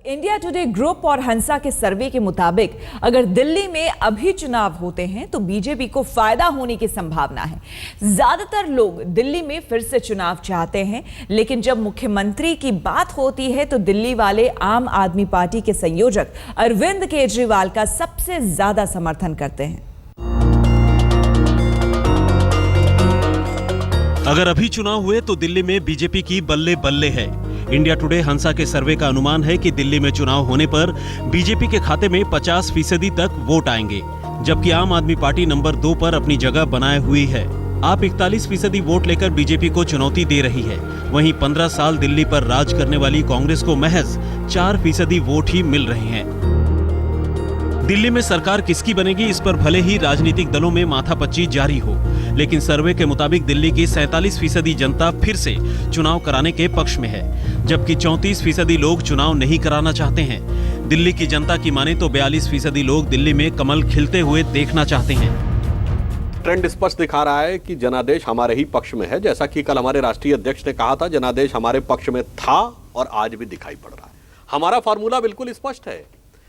India today group और हंसा के सर्वे के मुताबिक अगर दिल्ली में अभी चुनाव होते हैं तो बीजेपी को फायदा होने की संभावना है। ज्यादातर लोग दिल्ली में फिर से चुनाव चाहते हैं, लेकिन जब मुख्यमंत्री की बात होती है तो दिल्ली वाले आम आदमी पार्टी के संयोजक अरविंद केजरीवाल का सबसे ज्यादा समर्थन करते हैं। अगर अभी चुनाव हुए तो दिल्ली में बीजेपी की बल्ले बल्ले है। इंडिया टुडे हंसा के सर्वे का अनुमान है कि दिल्ली में चुनाव होने पर बीजेपी के खाते में 50% तक वोट आएंगे, जबकि आम आदमी पार्टी नंबर 2 पर अपनी जगह बनाए हुई है। आप 41% वोट लेकर बीजेपी को चुनौती दे रही है। वहीं 15 साल दिल्ली पर राज करने वाली कांग्रेस को महज 4% वोट ही मिल रहे हैं। दिल्ली में सरकार किसकी बनेगी, इस पर भले ही राजनीतिक दलों में माथापच्ची जारी हो, लेकिन सर्वे के मुताबिक दिल्ली की 47% जनता फिर से चुनाव कराने के पक्ष में है, जबकि 34% लोग चुनाव नहीं कराना चाहते हैं। दिल्ली की जनता की माने तो 42% लोग दिल्ली में कमल खिलते हुए देखना चाहते हैं। ट्रेंड स्पष्ट दिखा रहा है कि जनादेश हमारे ही पक्ष में है। जैसा कि कल हमारे राष्ट्रीय अध्यक्ष ने कहा था, जनादेश हमारे पक्ष में था और आज भी दिखाई पड़ रहा है। हमारा फॉर्मूला बिल्कुल स्पष्ट है।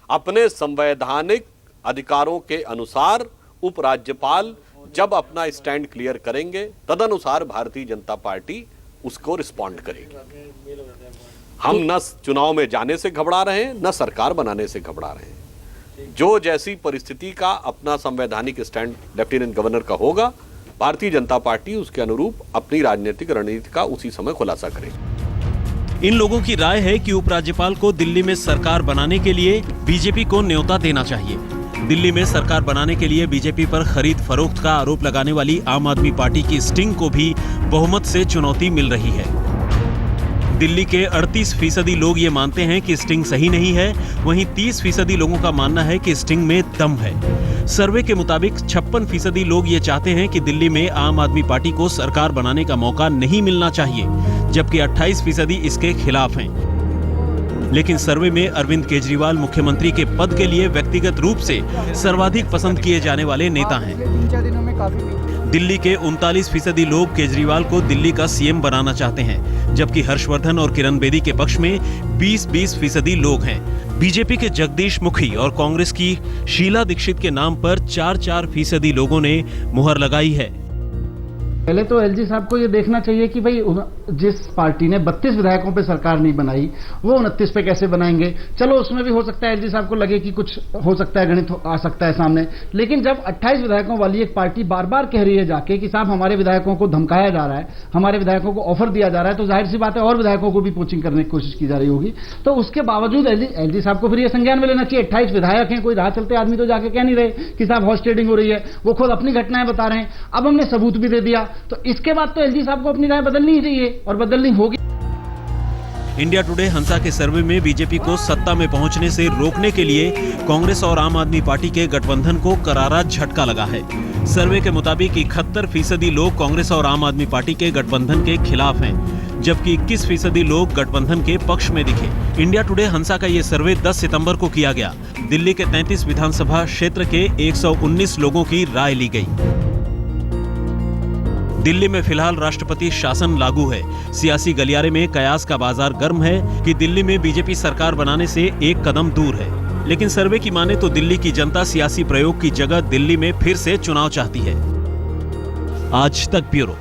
अपने संवैधानिक अधिकारों के अनुसार उपराज्यपाल जब अपना स्टैंड क्लियर करेंगे, तदनुसार भारतीय जनता पार्टी उसको रिस्पॉन्ड करेगी। हम न चुनाव में जाने से घबरा रहे हैं, न सरकार बनाने से घबरा रहे हैं। जो जैसी परिस्थिति का अपना संवैधानिक स्टैंड लेफ्टिनेंट गवर्नर का होगा, भारतीय जनता पार्टी उसके अनुरूप अपनी राजनीतिक रणनीति का उसी समय खुलासा करेगी। इन लोगों की राय है कि उपराज्यपाल को दिल्ली में सरकार बनाने के लिए बीजेपी को न्योता देना चाहिए। दिल्ली में सरकार बनाने के लिए बीजेपी पर खरीद फरोख्त का आरोप लगाने वाली आम आदमी पार्टी की स्टिंग को भी बहुमत से चुनौती मिल रही है। दिल्ली के 38% लोग ये मानते हैं कि स्टिंग सही नहीं है, वहीं 30% लोगों का मानना है कि स्टिंग में दम है। सर्वे के मुताबिक 56% लोग ये चाहते हैं कि दिल्ली में आम आदमी पार्टी को सरकार बनाने का मौका नहीं मिलना चाहिए, जबकि 28% इसके खिलाफ हैं। लेकिन सर्वे में अरविंद केजरीवाल मुख्यमंत्री के पद के लिए व्यक्तिगत रूप से सर्वाधिक पसंद किए जाने वाले नेता हैं। दिल्ली के 39% लोग केजरीवाल को दिल्ली का सीएम बनाना चाहते हैं, जबकि हर्षवर्धन और किरण बेदी के पक्ष में 20% लोग हैं। बीजेपी के जगदीश मुखी और कांग्रेस की शीला दीक्षित के नाम पर 4% लोगों ने मुहर लगाई है। पहले तो एलजी साहब को ये देखना चाहिए कि भाई जिस पार्टी ने 32 विधायकों पे सरकार नहीं बनाई, वो 29 पे कैसे बनाएंगे। चलो उसमें भी हो सकता है एलजी साहब को लगे कि कुछ हो सकता है, गणित आ सकता है सामने, लेकिन जब 28 विधायकों वाली एक पार्टी बार बार कह रही है जाके कि साहब हमारे विधायकों को धमकाया जा रहा है, हमारे विधायकों को ऑफर दिया जा रहा है, तो जाहिर सी बात है और विधायकों को भी पोचिंग करने की कोशिश की जा रही होगी। तो उसके बावजूद एलजी साहब को फिर ये संज्ञान में लेना चाहिए। 28 विधायक हैं, कोई राह चलते आदमी तो जाके कह नहीं रहे कि साहब हॉर्स ट्रेडिंग हो रही है, वो खुद अपनी घटनाएं बता रहे हैं। अब हमने सबूत भी दे दिया, तो इसके बाद तो एलजी साहब को अपनी राय बदलनी ही चाहिए और बदलनी होगी। इंडिया टुडे हंसा के सर्वे में बीजेपी को सत्ता में पहुंचने से रोकने के लिए कांग्रेस और आम आदमी पार्टी के गठबंधन को करारा झटका लगा है। सर्वे के मुताबिक 71% लोग कांग्रेस और आम आदमी पार्टी के गठबंधन के खिलाफ हैं, जबकि 21% लोग गठबंधन के पक्ष में दिखे। इंडिया टुडे हंसा का ये सर्वे 10 सितंबर को किया गया। दिल्ली के 33 विधानसभा क्षेत्र के 119 लोगों की राय ली गई। दिल्ली में फिलहाल राष्ट्रपति शासन लागू है। सियासी गलियारे में कयास का बाजार गर्म है कि दिल्ली में बीजेपी सरकार बनाने से एक कदम दूर है, लेकिन सर्वे की माने तो दिल्ली की जनता सियासी प्रयोग की जगह दिल्ली में फिर से चुनाव चाहती है। आज तक ब्यूरो।